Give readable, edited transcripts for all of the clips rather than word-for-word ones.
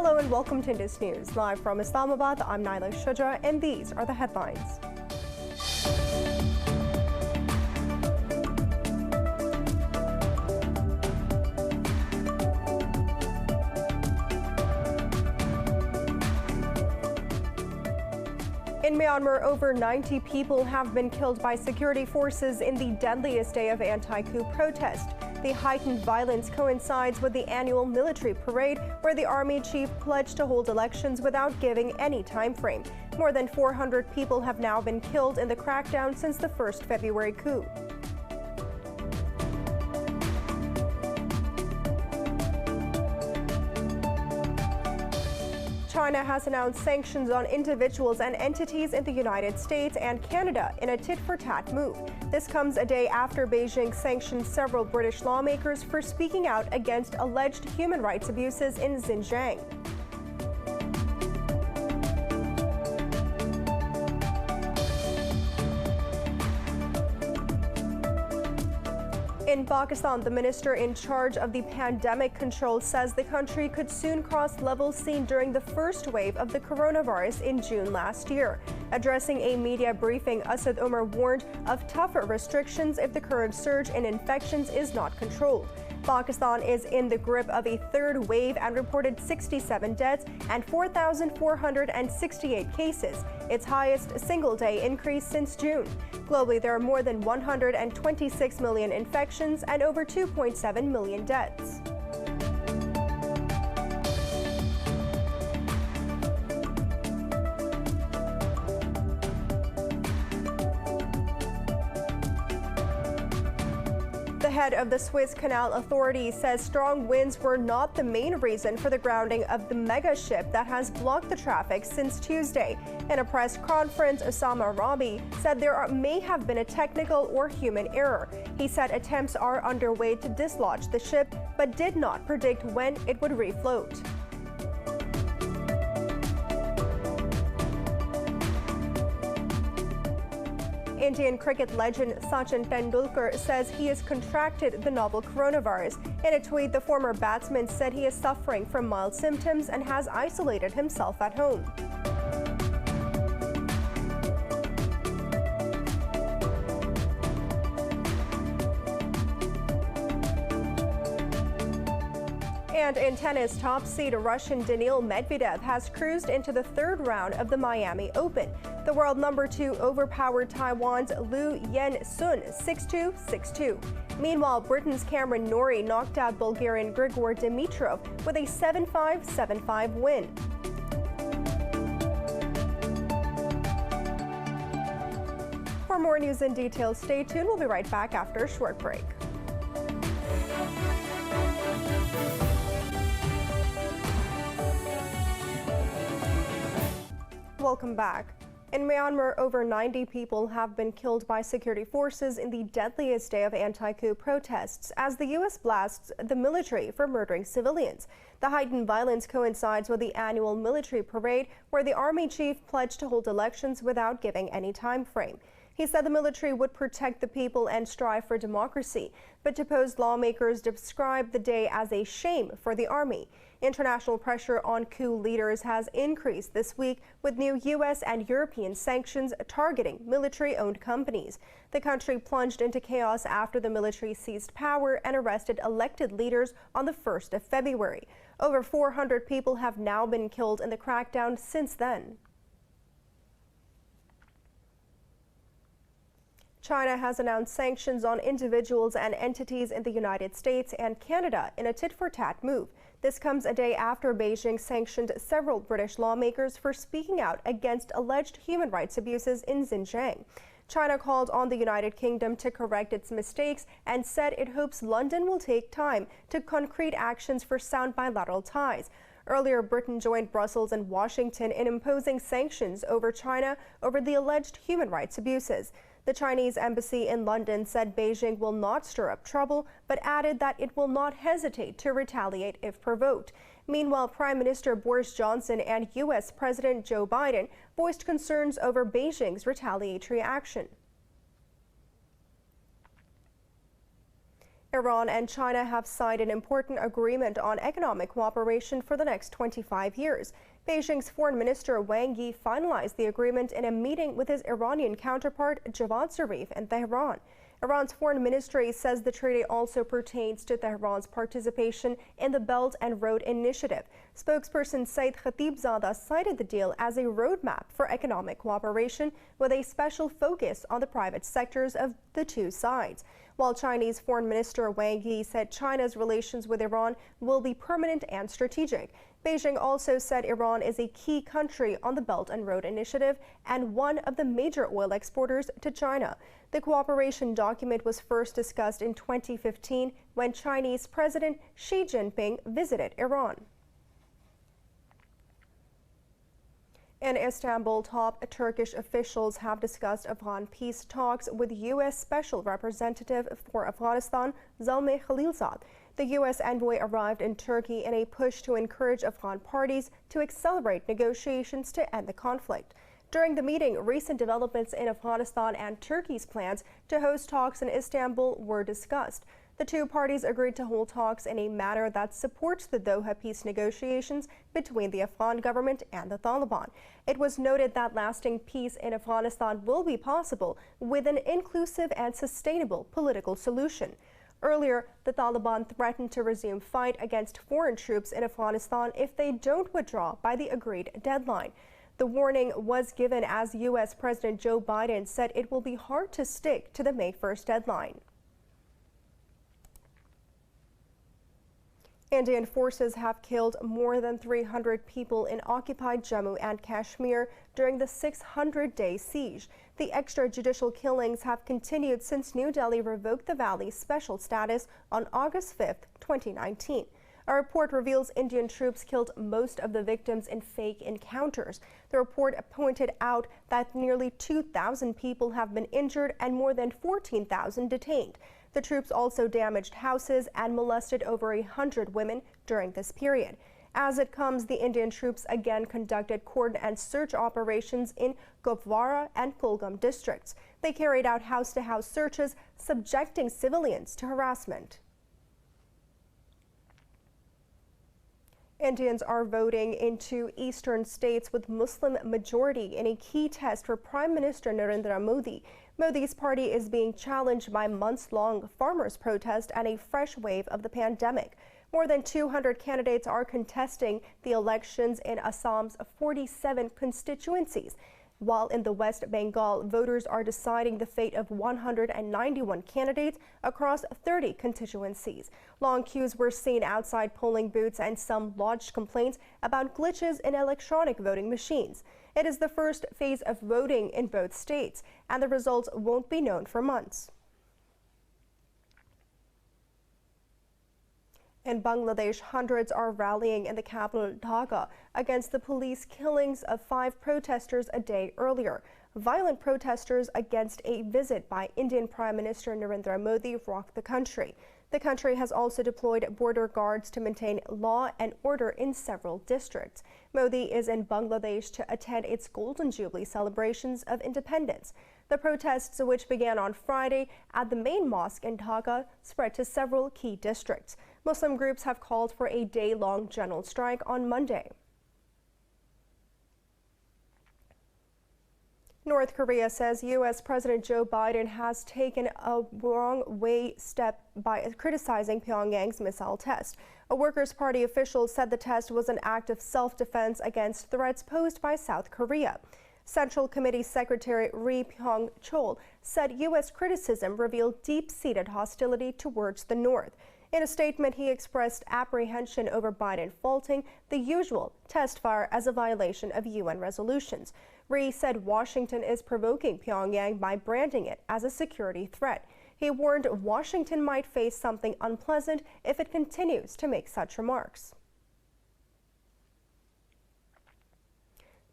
Hello and welcome to Indus News. Live from Islamabad, I'm Naila Shuja, and these are the headlines. In Myanmar, over 90 people have been killed by security forces in the deadliest day of anti-coup protest. The heightened violence coincides with the annual military parade, where the army chief pledged to hold elections without giving any time frame. More than 400 people have now been killed in the crackdown since the first February coup. China has announced sanctions on individuals and entities in the United States and Canada in a tit-for-tat move. This comes a day after Beijing sanctioned several British lawmakers for speaking out against alleged human rights abuses in Xinjiang. In Pakistan, the minister in charge of the pandemic control says the country could soon cross levels seen during the first wave of the coronavirus in June last year. Addressing a media briefing, Asad Umar warned of tougher restrictions if the current surge in infections is not controlled. Pakistan is in the grip of a third wave and reported 67 deaths and 4,468 cases, its highest single-day increase since June. Globally, there are more than 126 million infections and over 2.7 million deaths. The head of the Suez Canal Authority says strong winds were not the main reason for the grounding of the mega ship that has blocked the traffic since Tuesday. In a press conference, Osama Rabi said there may have been a technical or human error. He said attempts are underway to dislodge the ship, but did not predict when it would refloat. Indian cricket legend Sachin Tendulkar says he has contracted the novel coronavirus. In a tweet, the former batsman said he is suffering from mild symptoms and has isolated himself at home. And in tennis, top seed Russian Daniil Medvedev has cruised into the third round of the Miami Open. The world number 2 overpowered Taiwan's Liu Yen-sun 6-2, 6-2. Meanwhile, Britain's Cameron Norrie knocked out Bulgarian Grigor Dimitrov with a 7-5, 7-5 win. For more news and details, stay tuned. We'll be right back after a short break. Welcome back. In Myanmar, over 90 people have been killed by security forces in the deadliest day of anti-coup protests as the U.S. blasts the military for murdering civilians. The heightened violence coincides with the annual military parade, where the army chief pledged to hold elections without giving any time frame. He said the military would protect the people and strive for democracy, but deposed lawmakers described the day as a shame for the army. International pressure on coup leaders has increased this week with new U.S. and European sanctions targeting military-owned companies. The country plunged into chaos after the military seized power and arrested elected leaders on the 1st of February. Over 400 people have now been killed in the crackdown since then. China has announced sanctions on individuals and entities in the United States and Canada in a tit-for-tat move. This comes a day after Beijing sanctioned several British lawmakers for speaking out against alleged human rights abuses in Xinjiang. China called on the United Kingdom to correct its mistakes and said it hopes London will take time to concrete actions for sound bilateral ties. Earlier, Britain joined Brussels and Washington in imposing sanctions over China over the alleged human rights abuses. The Chinese embassy in London said Beijing will not stir up trouble, but added that it will not hesitate to retaliate if provoked. Meanwhile, Prime Minister Boris Johnson and U.S. President Joe Biden voiced concerns over Beijing's retaliatory action. Iran and China have signed an important agreement on economic cooperation for the next 25 years. Beijing's Foreign Minister Wang Yi finalized the agreement in a meeting with his Iranian counterpart Javad Zarif in Tehran. Iran's foreign ministry says the treaty also pertains to Tehran's participation in the Belt and Road Initiative. Spokesperson Saeed Khatibzadeh cited the deal as a roadmap for economic cooperation with a special focus on the private sectors of the two sides. While Chinese Foreign Minister Wang Yi said China's relations with Iran will be permanent and strategic. Beijing also said Iran is a key country on the Belt and Road Initiative and one of the major oil exporters to China. The cooperation document was first discussed in 2015 when Chinese President Xi Jinping visited Iran. In Istanbul, top Turkish officials have discussed Afghan peace talks with U.S. Special Representative for Afghanistan, Zalmay Khalilzad. The U.S. envoy arrived in Turkey in a push to encourage Afghan parties to accelerate negotiations to end the conflict. During the meeting, recent developments in Afghanistan and Turkey's plans to host talks in Istanbul were discussed. The two parties agreed to hold talks in a manner that supports the Doha peace negotiations between the Afghan government and the Taliban. It was noted that lasting peace in Afghanistan will be possible with an inclusive and sustainable political solution. Earlier, the Taliban threatened to resume fight against foreign troops in Afghanistan if they don't withdraw by the agreed deadline. The warning was given as U.S. President Joe Biden said it will be hard to stick to the May 1st deadline. Indian forces have killed more than 300 people in occupied Jammu and Kashmir during the 600-day siege. The extrajudicial killings have continued since New Delhi revoked the valley's special status on August 5, 2019. A report reveals Indian troops killed most of the victims in fake encounters. The report pointed out that nearly 2,000 people have been injured and more than 14,000 detained. The troops also damaged houses and molested over 100 women during this period. As it comes, the Indian troops again conducted cordon and search operations in Kupwara and Kulgam districts. They carried out house-to-house searches, subjecting civilians to harassment. Indians are voting in two eastern states with Muslim majority in a key test for Prime Minister Narendra Modi. Modi's party is being challenged by months-long farmers' protest and a fresh wave of the pandemic. More than 200 candidates are contesting the elections in Assam's 47 constituencies. While in the West Bengal, voters are deciding the fate of 191 candidates across 30 constituencies. Long queues were seen outside polling booths and some lodged complaints about glitches in electronic voting machines. It is the first phase of voting in both states, and the results won't be known for months. In Bangladesh, hundreds are rallying in the capital Dhaka against the police killings of 5 protesters a day earlier. Violent protesters against a visit by Indian Prime Minister Narendra Modi rocked the country. The country has also deployed border guards to maintain law and order in several districts. Modi is in Bangladesh to attend its Golden Jubilee celebrations of independence. The protests, which began on Friday at the main mosque in Dhaka, spread to several key districts. Muslim groups have called for a day-long general strike on Monday. North Korea says U.S. President Joe Biden has taken a wrong-way step by criticizing Pyongyang's missile test. A Workers' Party official said the test was an act of self-defense against threats posed by South Korea. Central Committee Secretary Ri Pyong-chol said U.S. criticism revealed deep-seated hostility towards the North. In a statement, he expressed apprehension over Biden faulting the usual test fire as a violation of UN resolutions. Ri said Washington is provoking Pyongyang by branding it as a security threat. He warned Washington might face something unpleasant if it continues to make such remarks.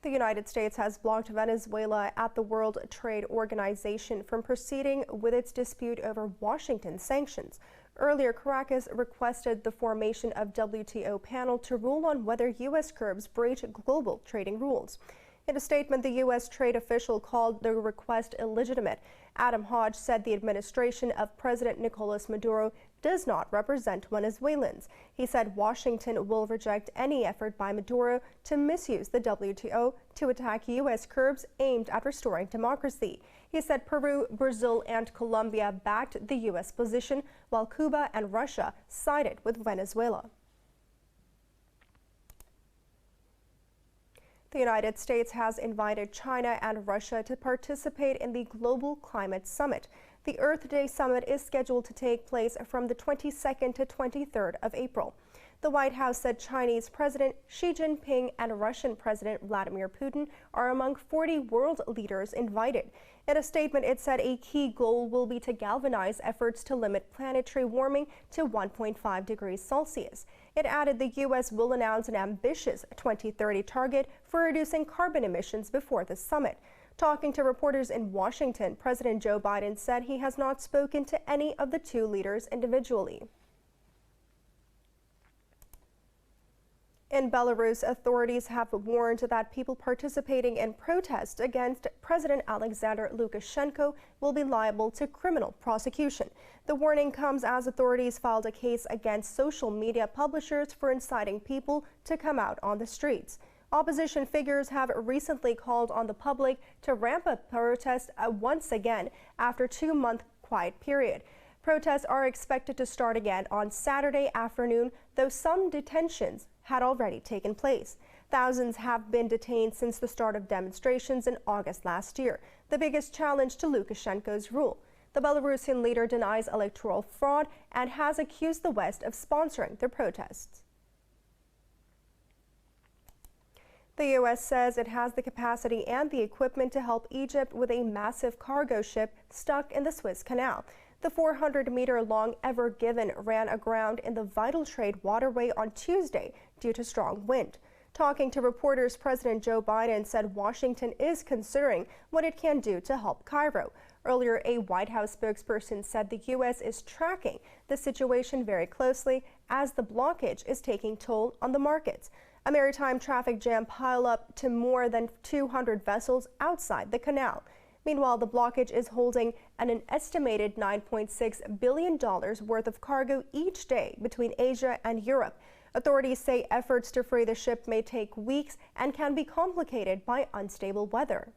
The United States has blocked Venezuela at the World Trade Organization from proceeding with its dispute over Washington sanctions. Earlier, Caracas requested the formation of WTO panel to rule on whether U.S. curbs breach global trading rules. In a statement, the U.S. trade official called the request illegitimate. Adam Hodge said the administration of President Nicolas Maduro does not represent Venezuelans. He said Washington will reject any effort by Maduro to misuse the WTO to attack U.S. curbs aimed at restoring democracy. He said Peru, Brazil, and Colombia backed the U.S. position, while Cuba and Russia sided with Venezuela. The United States has invited China and Russia to participate in the Global Climate Summit. The Earth Day Summit is scheduled to take place from the 22nd to 23rd of April. The White House said Chinese President Xi Jinping and Russian President Vladimir Putin are among 40 world leaders invited. In a statement, it said a key goal will be to galvanize efforts to limit planetary warming to 1.5 degrees Celsius. It added the U.S. will announce an ambitious 2030 target for reducing carbon emissions before the summit. Talking to reporters in Washington, President Joe Biden said he has not spoken to any of the two leaders individually. In Belarus, authorities have warned that people participating in protests against President Alexander Lukashenko will be liable to criminal prosecution. The warning comes as authorities filed a case against social media publishers for inciting people to come out on the streets. Opposition figures have recently called on the public to ramp up protests once again after a 2-month quiet period. Protests are expected to start again on Saturday afternoon, though some detentions had already taken place. Thousands have been detained since the start of demonstrations in August last year, the biggest challenge to Lukashenko's rule. The Belarusian leader denies electoral fraud and has accused the West of sponsoring the protests. The U.S. says it has the capacity and the equipment to help Egypt with a massive cargo ship stuck in the Suez Canal. The 400-meter-long Ever Given ran aground in the vital trade waterway on Tuesday due to strong wind. Talking to reporters, President Joe Biden said Washington is considering what it can do to help Cairo. Earlier, a White House spokesperson said the U.S. is tracking the situation very closely as the blockage is taking toll on the markets. A maritime traffic jam piled up to more than 200 vessels outside the canal. Meanwhile, the blockage is holding an estimated $9.6 billion worth of cargo each day between Asia and Europe. Authorities say efforts to free the ship may take weeks and can be complicated by unstable weather.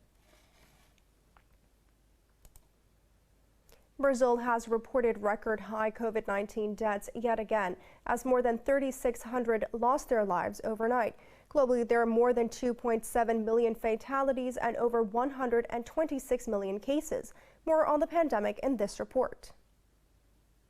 Brazil has reported record high COVID-19 deaths yet again, as more than 3,600 lost their lives overnight. Globally, there are more than 2.7 million fatalities and over 126 million cases. More on the pandemic in this report.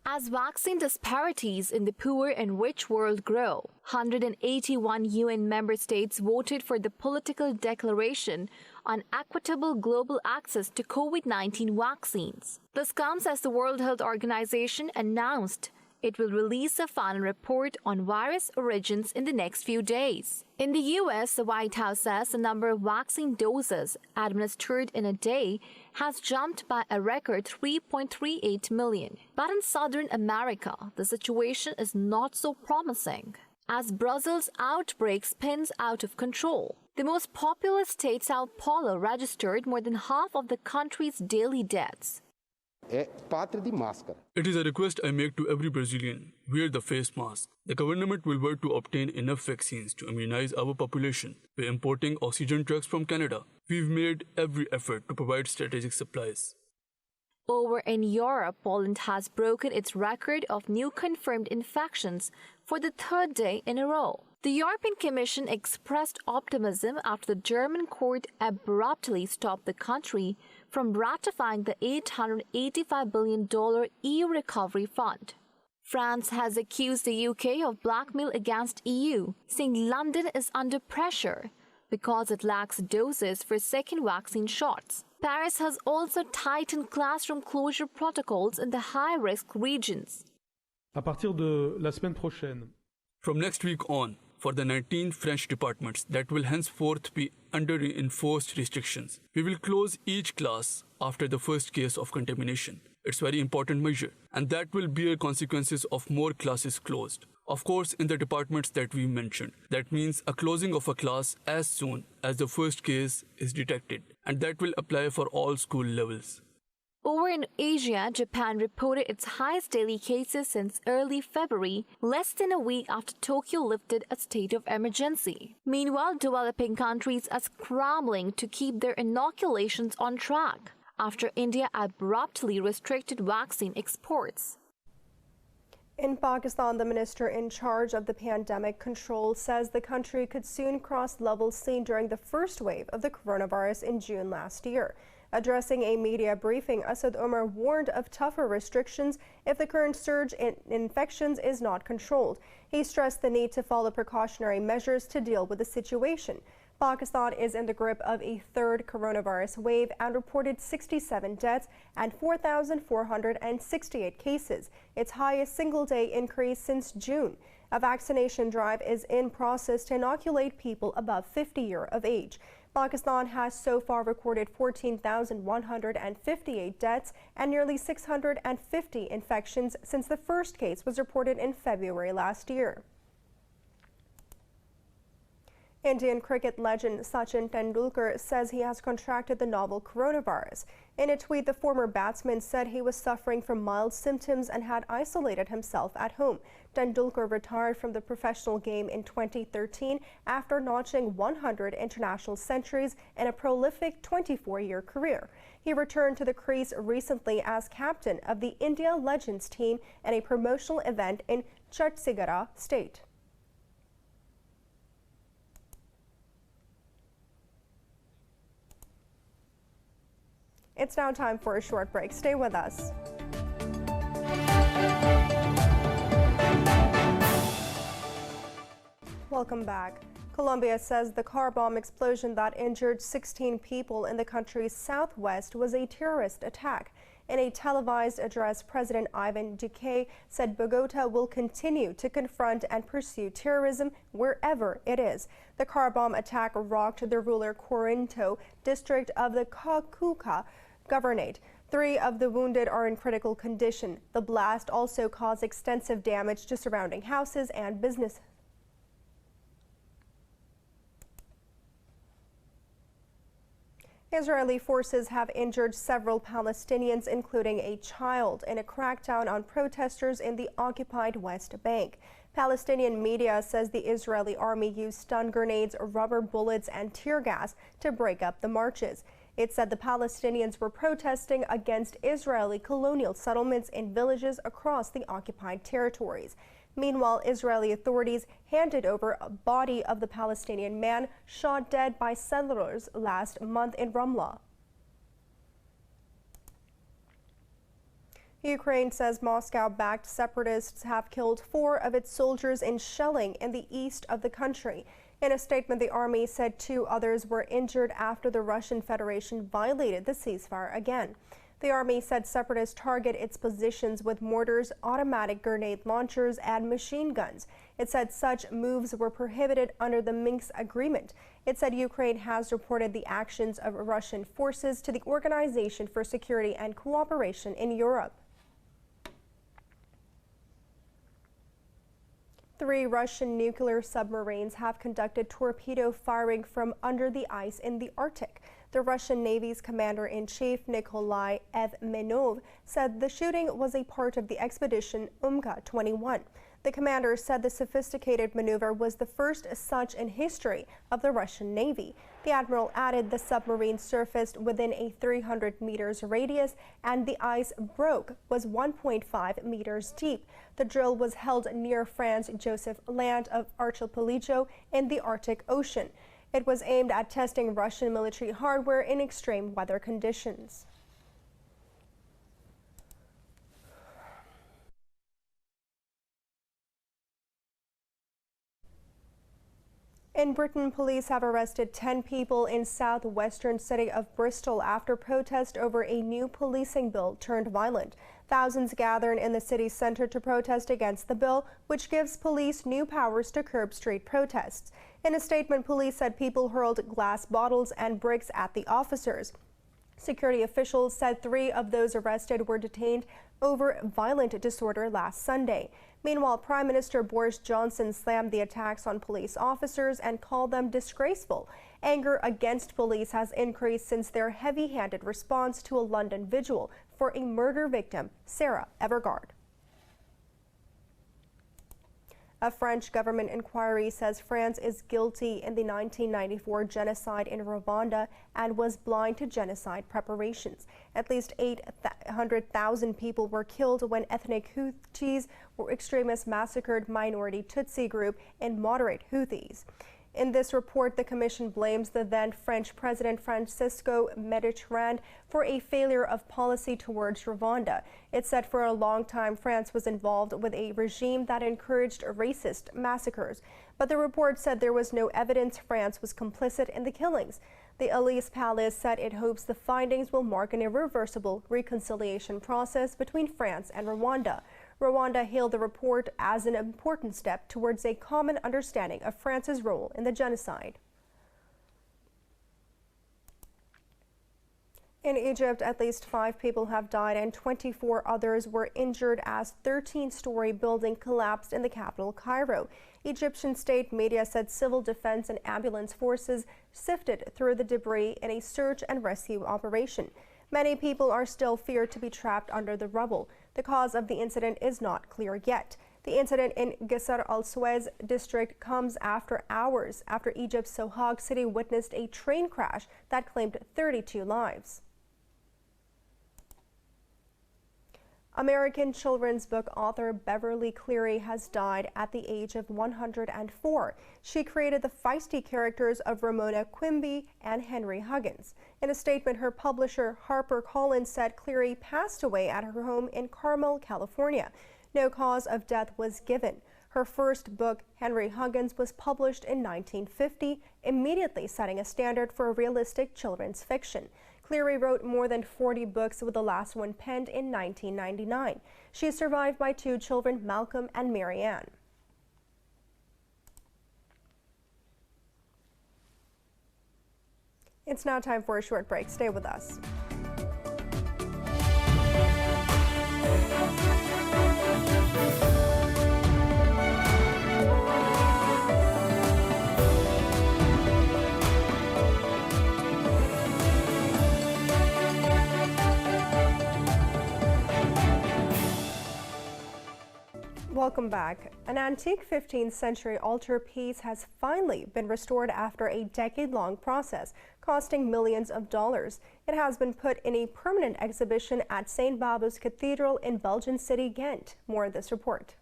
As vaccine disparities in the poor and rich world grow, 181 UN member states voted for the political declaration on equitable global access to COVID-19 vaccines. This comes as the World Health Organization announced it will release a final report on virus origins in the next few days. In the U.S., the White House says the number of vaccine doses administered in a day has jumped by a record 3.38 million. But in Southern America, the situation is not so promising, as Brazil's outbreak spins out of control. The most populous state, Sao Paulo, registered more than half of the country's daily deaths. It is a request I make to every Brazilian: wear the face mask. The government will work to obtain enough vaccines to immunize our population. We're importing oxygen trucks from Canada. We've made every effort to provide strategic supplies. Over in Europe, Poland has broken its record of new confirmed infections for the third day in a row. The European Commission expressed optimism after the German court abruptly stopped the country from ratifying the $885 billion EU recovery fund. France has accused the UK of blackmail against EU, saying London is under pressure because it lacks doses for second vaccine shots. Paris has also tightened classroom closure protocols in the high-risk regions. À partir de la semaine prochaine. From next week on, for the 19 French departments that will henceforth be under enforced restrictions, we will close each class after the first case of contamination. It's a very important measure, and that will bear consequences of more classes closed. Of course, in the departments that we mentioned, that means a closing of a class as soon as the first case is detected, and that will apply for all school levels. Over in Asia, Japan reported its highest daily cases since early February, less than a week after Tokyo lifted a state of emergency. Meanwhile, developing countries are scrambling to keep their inoculations on track after India abruptly restricted vaccine exports. In Pakistan, the minister in charge of the pandemic control says the country could soon cross levels seen during the first wave of the coronavirus in June last year. Addressing a media briefing, Asad Omar warned of tougher restrictions if the current surge in infections is not controlled. He stressed the need to follow precautionary measures to deal with the situation. Pakistan is in the grip of a third coronavirus wave and reported 67 deaths and 4,468 cases, its highest single-day increase since June. A vaccination drive is in process to inoculate people above 50 years of age. Pakistan has so far recorded 14,158 deaths and nearly 650 infections since the first case was reported in February last year. Indian cricket legend Sachin Tendulkar says he has contracted the novel coronavirus. In a tweet, the former batsman said he was suffering from mild symptoms and had isolated himself at home. Tendulkar retired from the professional game in 2013 after notching 100 international centuries in a prolific 24-year career. He returned to the crease recently as captain of the India Legends team in a promotional event in Chhattisgarh state. It's now time for a short break. Stay with us. Welcome back. Colombia says the car bomb explosion that injured 16 people in the country's southwest was a terrorist attack. In a televised address, President IOJK said Bogota will continue to confront and pursue terrorism wherever it is. The car bomb attack rocked the rural Corinto district of the Cauca Governorate. 3 of the wounded are in critical condition. The blast also caused extensive damage to surrounding houses and businesses. Israeli forces have injured several Palestinians, including a child, in a crackdown on protesters in the occupied West Bank. Palestinian media says the Israeli army used stun grenades, rubber bullets, and tear gas to break up the marches. It said the Palestinians were protesting against Israeli colonial settlements in villages across the occupied territories. Meanwhile, Israeli authorities handed over a body of the Palestinian man shot dead by settlers last month in Ramla. Ukraine says Moscow-backed separatists have killed 4 of its soldiers in shelling in the east of the country. In a statement, the army said 2 others were injured after the Russian Federation violated the ceasefire again. The army said separatists target its positions with mortars, automatic grenade launchers, and machine guns. It said such moves were prohibited under the Minsk agreement. It said Ukraine has reported the actions of Russian forces to the Organization for Security and Cooperation in Europe. 3 Russian nuclear submarines have conducted torpedo firing from under the ice in the Arctic. The Russian Navy's commander-in-chief Nikolai Evmenov said the shooting was a part of the expedition Umka-21. The commander said the sophisticated maneuver was the first such in history of the Russian Navy. The admiral added the submarine surfaced within a 300 meters radius and the ice broke was 1.5 meters deep. The drill was held near Franz Joseph Land of Archipelago in the Arctic Ocean. It was aimed at testing Russian military hardware in extreme weather conditions. In Britain, police have arrested 10 people in southwestern city of Bristol after protest over a new policing bill turned violent. Thousands gathered in the city center to protest against the bill, which gives police new powers to curb street protests. In a statement, police said people hurled glass bottles and bricks at the officers. Security officials said 3 of those arrested were detained over violent disorder last Sunday. Meanwhile, Prime Minister Boris Johnson slammed the attacks on police officers and called them disgraceful. Anger against police has increased since their heavy-handed response to a London vigil for a murder victim, Sarah Everard. A French government inquiry says France is guilty in the 1994 genocide in Rwanda and was blind to genocide preparations. At least 800,000 people were killed when ethnic Hutus or extremists massacred minority Tutsi group and moderate Houthis. In this report, the Commission blames the then French President Francisco Mitterrand for a failure of policy towards Rwanda. It said for a long time France was involved with a regime that encouraged racist massacres. But the report said there was no evidence France was complicit in the killings. The Elysee Palace said it hopes the findings will mark an irreversible reconciliation process between France and Rwanda. Rwanda hailed the report as an important step towards a common understanding of France's role in the genocide. In Egypt, at least 5 people have died and 24 others were injured as 13-story building collapsed in the capital, Cairo. Egyptian state media said civil defense and ambulance forces sifted through the debris in a search and rescue operation. Many people are still feared to be trapped under the rubble. The cause of the incident is not clear yet. The incident in Gisar al-Suez district comes after hours after Egypt's Sohag city witnessed a train crash that claimed 32 lives. American children's book author Beverly Cleary has died at the age of 104. She created the feisty characters of Ramona Quimby and Henry Huggins. In a statement, her publisher HarperCollins said Cleary passed away at her home in Carmel, California. No cause of death was given. Her first book, Henry Huggins, was published in 1950, immediately setting a standard for realistic children's fiction. Cleary wrote more than 40 books, with the last one penned in 1999. She is survived by 2 children, Malcolm and Marianne. It's now time for a short break. Stay with us. Welcome back. An antique 15th century altarpiece has finally been restored after a decade-long process, costing millions of dollars. It has been put in a permanent exhibition at St. Babu's Cathedral in Belgian city, Ghent. More in this report.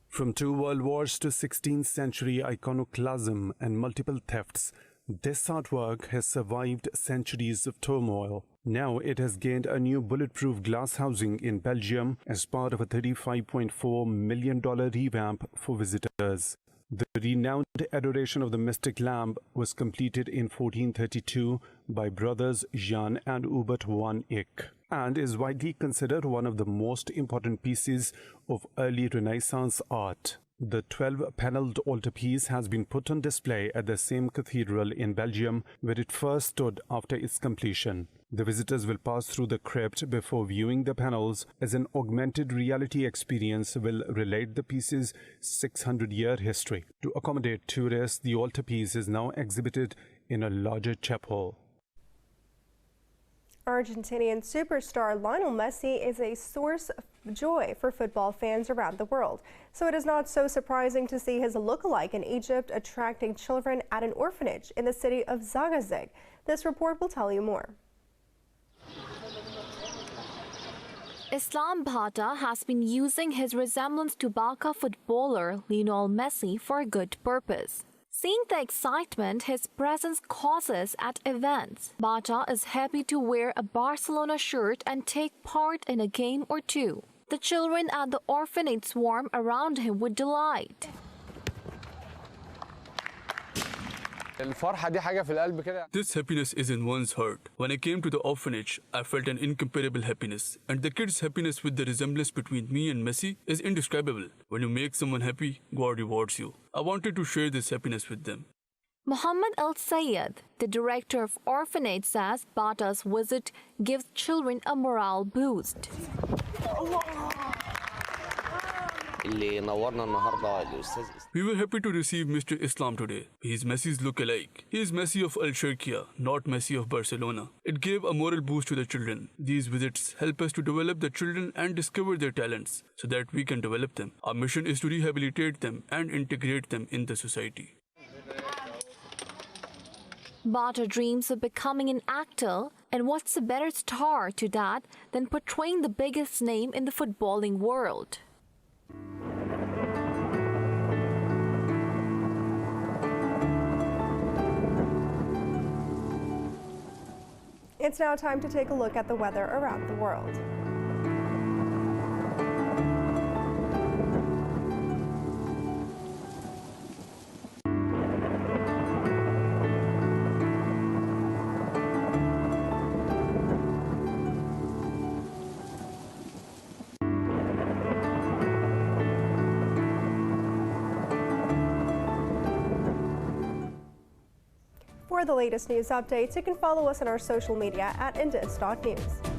From 2 world wars to 16th century iconoclasm and multiple thefts, this artwork has survived centuries of turmoil. Now it has gained a new bulletproof glass housing in Belgium as part of a $35.4 million revamp for visitors. The renowned Adoration of the Mystic Lamb was completed in 1432 by brothers Jan and Hubert van Eyck and is widely considered one of the most important pieces of early Renaissance art. The 12-paneled altarpiece has been put on display at the same cathedral in Belgium where it first stood after its completion. The visitors will pass through the crypt before viewing the panels, as an augmented reality experience will relate the piece's 600-year history. To accommodate tourists, the altarpiece is now exhibited in a larger chapel. Argentinian superstar Lionel Messi is a source of joy for football fans around the world. So it is not so surprising to see his lookalike in Egypt attracting children at an orphanage in the city of Zagazig. This report will tell you more. Islam Bhatta has been using his resemblance to Barca footballer Lionel Messi for a good purpose. Seeing the excitement his presence causes at events, Bhatta is happy to wear a Barcelona shirt and take part in a game or two. The children at the orphanage swarm around him with delight. This happiness is in one's heart. When I came to the orphanage, I felt an incomparable happiness. And the kids' happiness with the resemblance between me and Messi is indescribable. When you make someone happy, God rewards you. I wanted to share this happiness with them. Muhammad Al Sayed, the director of orphanage, says Bata's visit gives children a morale boost. We were happy to receive Mr. Islam today. He is Messi's lookalike. He is Messi of Al-Sharqiya, not Messi of Barcelona. It gave a moral boost to the children. These visits help us to develop the children and discover their talents so that we can develop them. Our mission is to rehabilitate them and integrate them in the society. Bata dreams of becoming an actor, and what's a better star to that than portraying the biggest name in the footballing world? It's now time to take a look at the weather around the world. For the latest news updates, you can follow us on our social media at Indus.News.